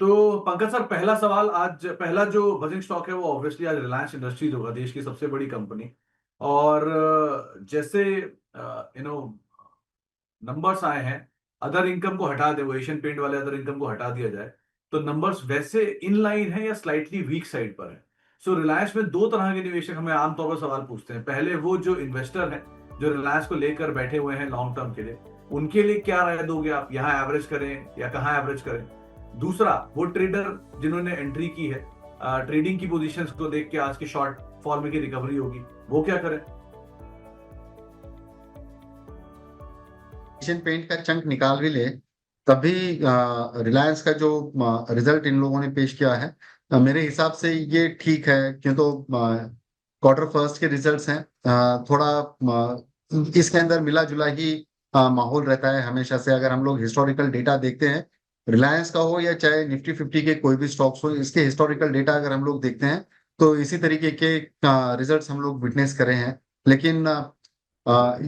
तो पंकज सर, पहला सवाल आज, पहला जो बजिंग स्टॉक है वो ऑब्वियसली आज रिलायंस इंडस्ट्रीज होगा, देश की सबसे बड़ी कंपनी। और जैसे नंबर्स आए हैं, अदर इनकम को हटा दे, वो एशियन पेंट वाले अदर इनकम को हटा दिया जाए तो नंबर्स वैसे इन लाइन है या स्लाइटली वीक साइड पर है। सो रिलायंस में दो तरह के निवेशक हमें आमतौर पर सवाल पूछते हैं। पहले वो जो इन्वेस्टर हैं जो रिलायंस को लेकर बैठे हुए हैं लॉन्ग टर्म के लिए, उनके लिए क्या राय दोगे आप, यहाँ एवरेज करें या कहाँ एवरेज करें? दूसरा, वो ट्रेडर जिन्होंने एंट्री की है, ट्रेडिंग की पोजीशंस को देख के आज की शॉर्ट फॉल में की रिकवरी होगी, वो क्या करें? एशियन पेंट का चंक निकाल भी ले तभी रिलायंस का जो रिजल्ट इन लोगों ने पेश किया है, मेरे हिसाब से ये ठीक है। क्यों तो क्वार्टर फर्स्ट के रिजल्ट्स हैं, थोड़ा इसके अंदर मिला जुला ही माहौल रहता है हमेशा से। अगर हम लोग हिस्टोरिकल डेटा देखते हैं, रिलायंस का हो या चाहे निफ्टी फिफ्टी के कोई भी स्टॉक्स हो, इसके हिस्टोरिकल डेटा अगर हम लोग देखते हैं तो इसी तरीके के रिजल्ट्स हम लोग विटनेस करे हैं। लेकिन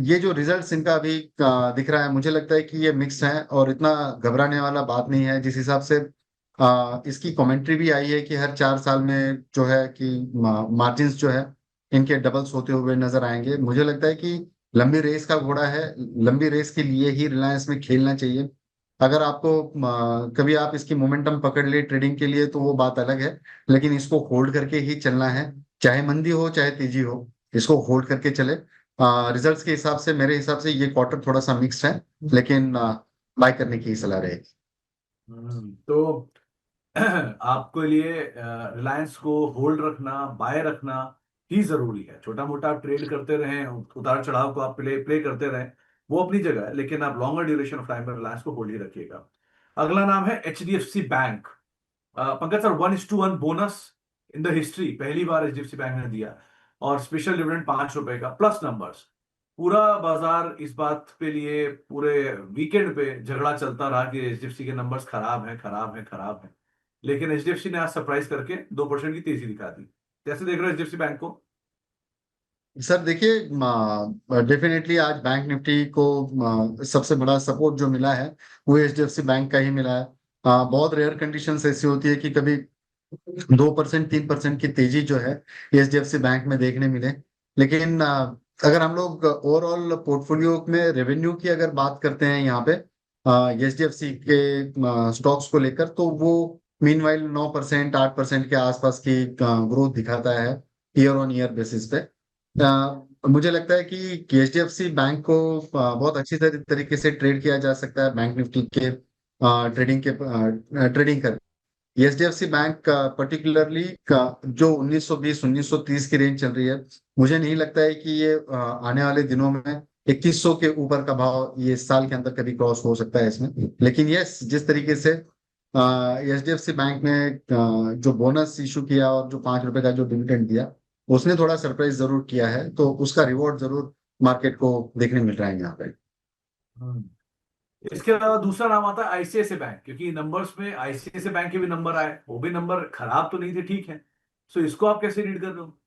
ये जो रिजल्ट्स इनका अभी दिख रहा है, मुझे लगता है कि ये मिक्स है और इतना घबराने वाला बात नहीं है। जिस हिसाब से इसकी कमेंट्री भी आई है कि हर 4 साल में जो है कि मार्जिन्स जो है इनके डबल्स होते हुए नजर आएंगे। मुझे लगता है कि लंबी रेस का घोड़ा है, लंबी रेस के लिए ही रिलायंस में खेलना चाहिए। अगर आपको कभी आप इसकी मोमेंटम पकड़ ले ट्रेडिंग के लिए तो वो बात अलग है, लेकिन इसको होल्ड करके ही चलना है। चाहे मंदी हो चाहे तेजी हो, इसको होल्ड करके चले। रिजल्ट्स के हिसाब से, मेरे हिसाब से ये क्वार्टर थोड़ा सा मिक्स्ड है, लेकिन बाय करने की सलाह रहेगी। तो आपके लिए रिलायंस को होल्ड रखना, बाय रखना ही जरूरी है। छोटा मोटा आप ट्रेड करते रहें, उतार चढ़ाव को आप प्ले प्ले करते रहें, वो अपनी जगह है, लेकिन आप लॉन्गर ड्यूरेशन ऑफ टाइम में रिलायंस को होल्ड ही रखिएगा। अगला नाम है HDFC bank. Pankaj sir, 1:1 bonus in the history पहली बार एचडीएफसी बैंक ने दिया, और स्पेशल डिविडेंड ₹5 का प्लस नंबर्स। पूरा बाजार इस बात पे लिए पूरे वीकेंड पे झगड़ा चलता रहा कि एचडीएफसी के नंबर्स खराब हैं, खराब हैं, खराब हैं, लेकिन एचडीएफसी ने आज सरप्राइज करके 2% की तेजी दिखा दी। कैसे देख रहे हो एचडीएफसी बैंक को? सर देखिए, डेफिनेटली आज बैंक निफ्टी को सबसे बड़ा सपोर्ट जो मिला है वो एचडीएफसी बैंक का ही मिला है। बहुत रेयर कंडीशंस ऐसी होती है कि कभी 2% 3% की तेजी जो है एचडीएफसी बैंक में देखने मिले। लेकिन अगर हम लोग ओवरऑल पोर्टफोलियो में रेवेन्यू की अगर बात करते हैं यहाँ पे एचडीएफसी के स्टॉक्स को लेकर, तो वो मीनवाइल 9% 8% के आसपास की ग्रोथ दिखाता है ईयर ऑन ईयर बेसिस पे। मुझे लगता है कि एचडीएफसी बैंक को बहुत अच्छी तरीके से ट्रेड किया जा सकता है बैंक निफ्टी के ट्रेडिंग कर। एचडीएफसी बैंक पर्टिकुलरली जो 1920 1930 की रेंज चल रही है, मुझे नहीं लगता है कि ये आने वाले दिनों में 2100 के ऊपर का भाव ये इस साल के अंदर कभी क्रॉस हो सकता है इसमें। लेकिन यस, जिस तरीके से एचडीएफसी बैंक ने जो बोनस इशू किया और जो ₹5 का जो डिविडेंड दिया, उसने थोड़ा सरप्राइज जरूर किया है, तो उसका रिवॉर्ड जरूर मार्केट को देखने मिल रहा है यहाँ पे। हम्म। इसके अलावा दूसरा नाम आता है आईसीआईसीआई बैंक, क्योंकि नंबर्स में आईसीआईसीआई बैंक के भी नंबर आए, वो भी नंबर खराब तो नहीं थे, ठीक है। सो इसको आप कैसे रीड कर रहे हो?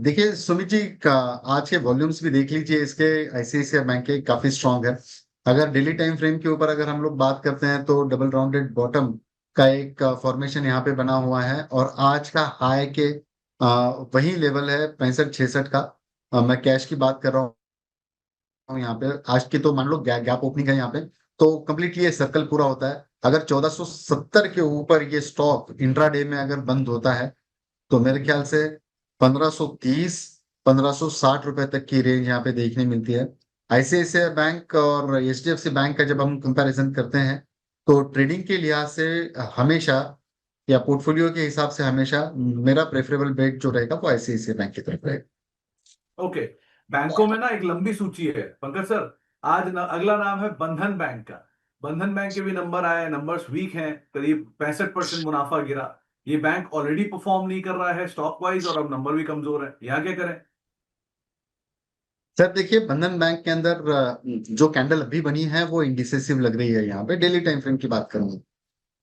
देखिए सुमित जी का आज के वॉल्यूम्स भी देख लीजिए इसके, आईसीआईसीआई बैंक के काफी स्ट्रांग है। अगर डेली टाइम फ्रेम के ऊपर अगर हम लोग बात करते हैं तो डबल राउंडेड बॉटम का एक फॉर्मेशन यहाँ पे बना हुआ है, और आज का हाई के वही लेवल है 65 66 का। मैं कैश की बात कर रहा हूँ यहाँ पे। आज की तो मान लो गैप ओपनिंग है यहाँ पे, तो कंप्लीटली ये सर्कल पूरा होता है। अगर 1470 के ऊपर ये स्टॉक इंट्राडे में अगर बंद होता है तो मेरे ख्याल से 1530 ₹1560 तक की रेंज यहाँ पे देखने मिलती है। आईसीआईसीआई बैंक और एचडीएफसी बैंक का जब हम कंपैरिजन करते हैं तो ट्रेडिंग के लिहाज से हमेशा, या पोर्टफोलियो के हिसाब से हमेशा, मेरा प्रेफरेबल बेट जो रहेगा वो आईसीआईसीआई बैंक की तरफ रहेगा। ओके। बैंकों में ना एक लंबी सूची है पंकज सर। आज अगला नाम है बंधन बैंक का। बंधन बैंक के भी नंबर आए, नंबर्स वीक हैं, करीब 65% मुनाफा गिरा। ये बैंक ऑलरेडी परफॉर्म नहीं कर रहा है स्टॉक वाइज, और अब नंबर भी कमजोर है, यहाँ क्या करें? सर देखिए, बंधन बैंक के अंदर जो कैंडल अभी बनी है वो इंडिसेसिव लग रही है। यहाँ पे डेली टाइम फ्रेम की बात करूंगा,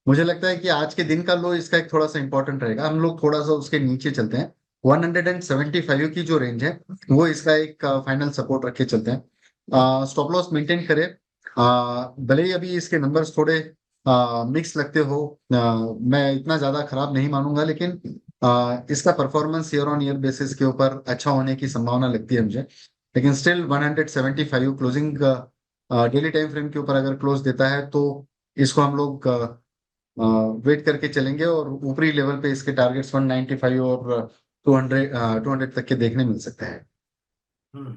मुझे लगता है कि आज के दिन का लो इसका एक थोड़ा सा इंपॉर्टेंट रहेगा। हम लोग थोड़ा सा उसके नीचे चलते हैं, 175 की जो रेंज है वो इसका एक फाइनल सपोर्ट रख के चलते हैं। स्टॉप लॉस मेंटेन करे। भले ही अभी इसके नंबर्स थोड़े मिक्स लगते हो, मैं इतना ज्यादा खराब नहीं मानूंगा, लेकिन इसका performance year on year basis के ऊपर अच्छा होने की संभावना लगती है मुझे। लेकिन still 175 closing daily time frame के ऊपर अगर क्लोज देता है तो इसको हम लोग वेट करके चलेंगे, और ऊपरी लेवल पे इसके टारगेट्स 195 और 200 तक के देखने मिल सकते हैं। हम्म।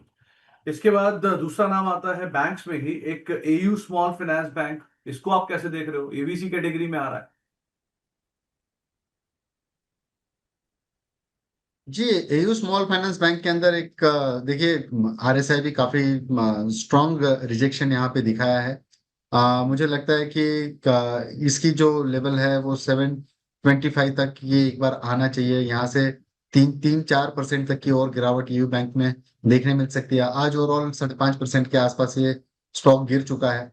इसके बाद दूसरा नाम आता है बैंक्स में ही, एक एयू स्मॉल फाइनेंस बैंक। इसको आप कैसे देख रहे हो? एबीसी कैटेगरी में आ रहा है। जी, एयू स्मॉल फाइनेंस बैंक के अंदर एक देखिए, आरएसआई भी काफी स्ट्रॉन्ग रिजेक्शन यहाँ पे दिखाया है। मुझे लगता है कि इसकी जो लेवल है वो 725 तक ये एक बार आना चाहिए। यहाँ से 3-4% तक की और गिरावट एयू बैंक में देखने मिल सकती है। आज ओवरऑल 5.5% के आसपास ये स्टॉक गिर चुका है।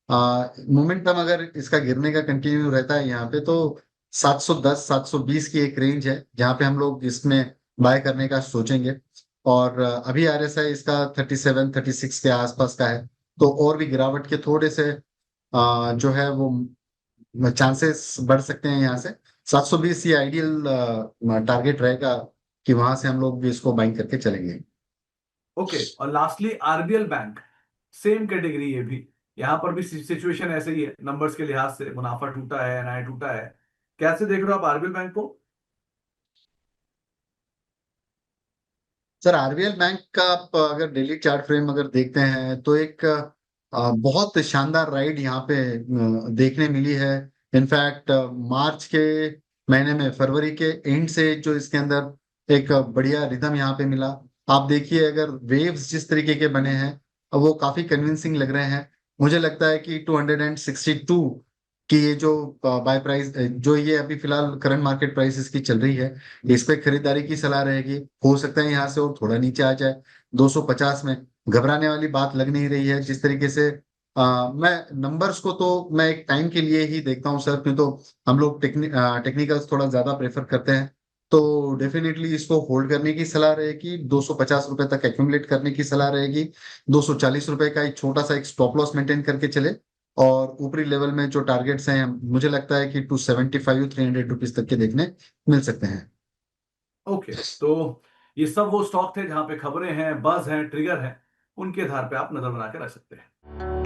मोमेंटम अगर इसका गिरने का कंटिन्यू रहता है यहाँ पे, तो 710 720 की एक रेंज है जहाँ पे हम लोग इसमें बाय करने का सोचेंगे। और अभी आरएसआई इसका 37-36 के आसपास का है, तो और भी गिरावट के थोड़े से जो है वो चांसेस बढ़ सकते हैं। यहाँ से 720 ये आइडियल टारगेट रहेगा कि वहां से हम लोग भी इसको बाइंग करके चलेंगे। ओके, और lastly RBL bank, same category ये भी। यहां पर भी सिचुएशन ऐसे ही है, नंबर्स के लिहाज से मुनाफा टूटा है, एनआई टूटा है। कैसे देख रहे हो आप आरबीएल बैंक को? सर, आरबीएल बैंक का आप अगर डेली चार्ट फ्रेम अगर देखते हैं तो एक बहुत शानदार राइड यहाँ पे देखने मिली है। इनफैक्ट मार्च के महीने में, फरवरी के एंड से जो इसके अंदर एक बढ़िया रिदम यहाँ पे मिला। आप देखिए, अगर वेव्स जिस तरीके के बने हैं वो काफी कन्विंसिंग लग रहे हैं। मुझे लगता है कि 262 की ये जो बाय प्राइस, जो ये अभी फिलहाल करंट मार्केट प्राइस इसकी चल रही है, इस पे खरीदारी की सलाह रहेगी। हो सकता है यहाँ से और थोड़ा नीचे आ जाए 250 में। घबराने वाली बात लग नहीं रही है जिस तरीके से। मैं नंबर्स को तो मैं एक टाइम के लिए ही देखता हूँ सर, क्यों तो हम लोग टेक्निकल्स थोड़ा ज्यादा प्रेफर करते हैं। तो डेफिनेटली इसको होल्ड करने की सलाह रहेगी, 250 रुपए तक एक्यूमुलेट करने की सलाह रहेगी। 240 रुपए का एक छोटा सा एक स्टॉप लॉस मेंटेन करके चले, और ऊपरी लेवल में जो टारगेट्स हैं मुझे लगता है कि 275-300 रुपीज तक के देखने मिल सकते हैं। ओके, तो ये सब वो स्टॉक थे जहां पे खबरें हैं, बज हैं, ट्रिगर हैं, उनके आधार पे आप नजर बना के रख सकते हैं।